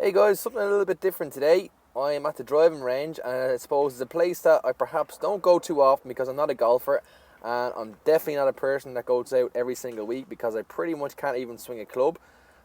Hey guys, something a little bit different today. I am at the driving range, and I suppose it's a place that I perhaps don't go too often because I'm not a golfer, and I'm definitely not a person that goes out every single week because I pretty much can't even swing a club.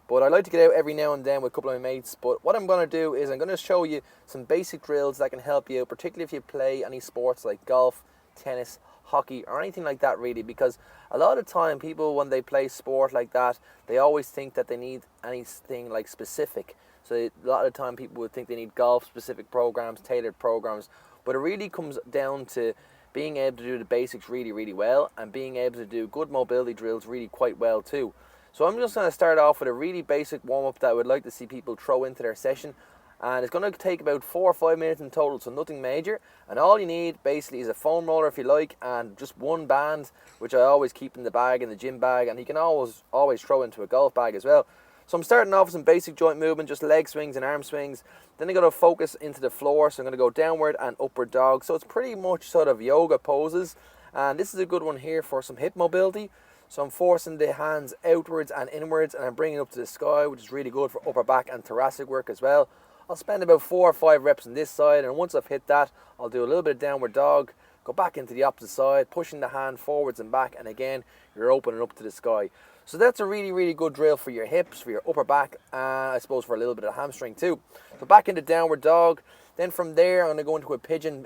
But I like to get out every now and then with a couple of my mates. But what I'm going to do is I'm going to show you some basic drills that can help you out, particularly if you play any sports like golf, tennis, hockey, or anything like that really, because a lot of time people, when they play sport like that, they always think that they need anything like specific. So a lot of the time people would think they need golf specific programs, tailored programs, but it really comes down to being able to do the basics really, really well, and being able to do good mobility drills really quite well too. So I'm just going to start off with a really basic warm-up that I would like to see people throw into their session, and it's going to take about 4 or 5 minutes in total, so nothing major. And all you need basically is a foam roller if you like, and just one band, which I always keep in the bag, in the gym bag, and you can always throw into a golf bag as well. So I'm starting off with some basic joint movement, just leg swings and arm swings. Then I'm going to focus into the floor, so I'm going to go downward and upward dog. So it's pretty much sort of yoga poses, and this is a good one here for some hip mobility. So I'm forcing the hands outwards and inwards, and I'm bringing it up to the sky, which is really good for upper back and thoracic work as well. I'll spend about 4 or 5 reps on this side, and once I've hit that, I'll do a little bit of downward dog, go back into the opposite side, pushing the hand forwards and back, and again, you're opening up to the sky. So that's a really, really good drill for your hips, for your upper back, and I suppose for a little bit of hamstring too. So back into downward dog. Then from there, I'm going to go into a pigeon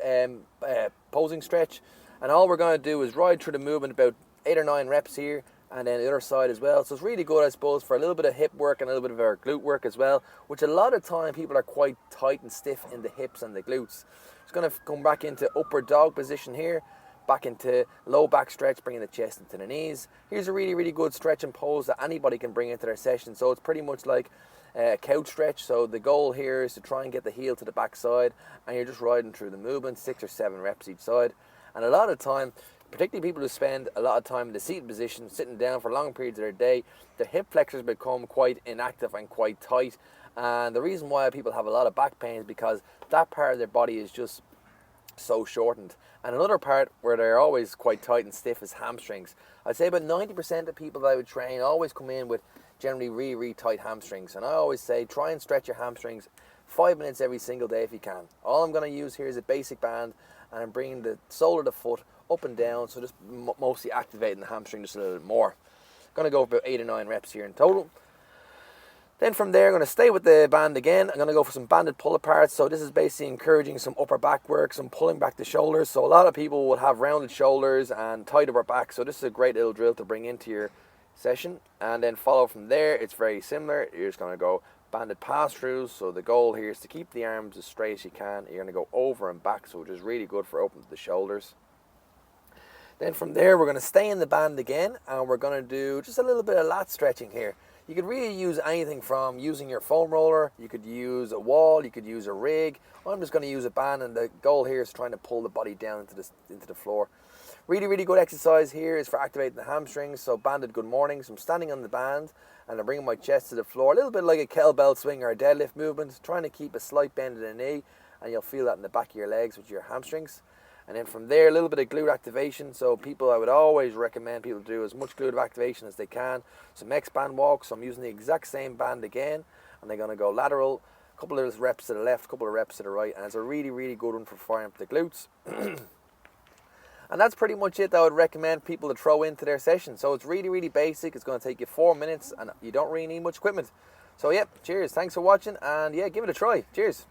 posing stretch, and all we're going to do is ride through the movement about 8 or 9 reps here, and then the other side as well. So it's really good, I suppose, for a little bit of hip work and a little bit of our glute work as well, which a lot of time people are quite tight and stiff in the hips and the glutes. Just going to come back into upward dog position here, back into low back stretch, bringing the chest into the knees. Here's a really, really good stretch and pose that anybody can bring into their session. So it's pretty much like a couch stretch. So the goal here is to try and get the heel to the back side, and you're just riding through the movement, 6 or 7 reps each side. And a lot of time, particularly people who spend a lot of time in the seated position, sitting down for long periods of their day, their hip flexors become quite inactive and quite tight. And the reason why people have a lot of back pain is because that part of their body is just so shortened. And another part where they're always quite tight and stiff is hamstrings. I'd say about 90% of people that I would train always come in with generally really, really tight hamstrings. And I always say try and stretch your hamstrings 5 minutes every single day if you can. All I'm going to use here is a basic band, and I'm bringing the sole of the foot up and down, so just mostly activating the hamstring just a little bit more. Going to go for about 8 or 9 reps here in total. Then from there, I'm going to stay with the band again. I'm going to go for some banded pull aparts. So this is basically encouraging some upper back work, some pulling back the shoulders. So a lot of people will have rounded shoulders and tight upper back. So this is a great little drill to bring into your session. And then follow from there. It's very similar. You're just going to go banded pass-throughs. So the goal here is to keep the arms as straight as you can. You're going to go over and back, so which is really good for opening the shoulders. Then from there, we're going to stay in the band again, and we're going to do just a little bit of lat stretching here. You could really use anything from using your foam roller, you could use a wall, you could use a rig. I'm just going to use a band, and the goal here is trying to pull the body down into the floor. Really, really good exercise here is for activating the hamstrings. So banded good morning. So I'm standing on the band, and I'm bringing my chest to the floor, a little bit like a kettlebell swing or a deadlift movement, trying to keep a slight bend in the knee, and you'll feel that in the back of your legs with your hamstrings. And then from there, a little bit of glute activation. So I would always recommend people do as much glute activation as they can. Some X-band walks. So I'm using the exact same band again, and they're going to go lateral, a couple of reps to the left, a couple of reps to the right, and it's a really, really good one for firing up the glutes. And that's pretty much it that I would recommend people to throw into their session. So it's really, really basic. It's going to take you 4 minutes, and you don't really need much equipment. So yeah, cheers. Thanks for watching, and yeah, give it a try. Cheers.